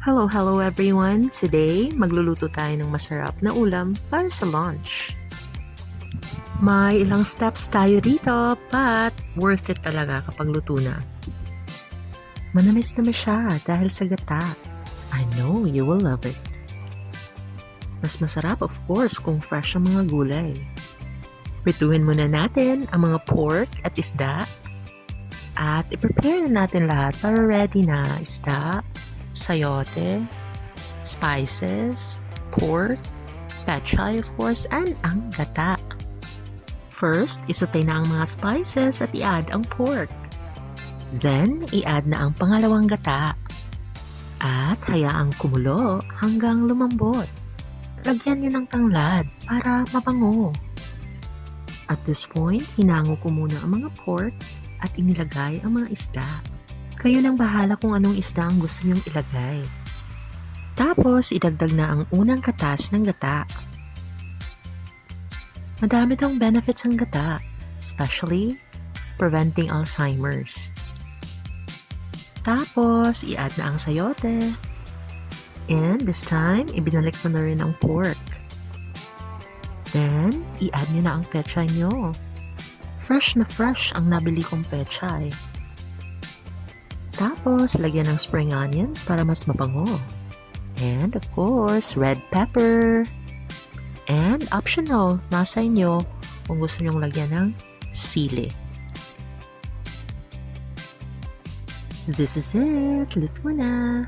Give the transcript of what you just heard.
Hello everyone! Today, magluluto tayo ng masarap na ulam para sa lunch. May ilang steps tayo dito, but worth it talaga kapag luto na. Manamis naman siya dahil sa gata. I know you will love it. Mas masarap of course kung fresh ang mga gulay. Prituhin muna natin ang mga pork at isda. At i-prepare na natin lahat para ready na isda, sayote, spices, pork, pechay of course, and ang gata. First, isutay na ang mga spices at i-add ang pork. Then, i-add na ang pangalawang gata. At hayaang kumulo hanggang lumambot. Lagyan niyo ng tanglad para mabango. At this point, hinango ko muna ang mga pork at inilagay ang mga isda. Kayo nang bahala kung anong isda ang gusto niyong ilagay. Tapos, idagdag na ang unang katas ng gata. Madami daw benefits ang gata, especially preventing Alzheimer's. Tapos, i-add na ang sayote. And this time, ibinalik mo na rin ang pork. Then, i-add nyo na ang pechay nyo. Fresh na fresh ang nabili kong pechay. Tapos, lagyan ng spring onions para mas mabango. And of course, red pepper. And optional, nasa inyo kung gusto nyong lagyan ng sili. This is it. Luto na.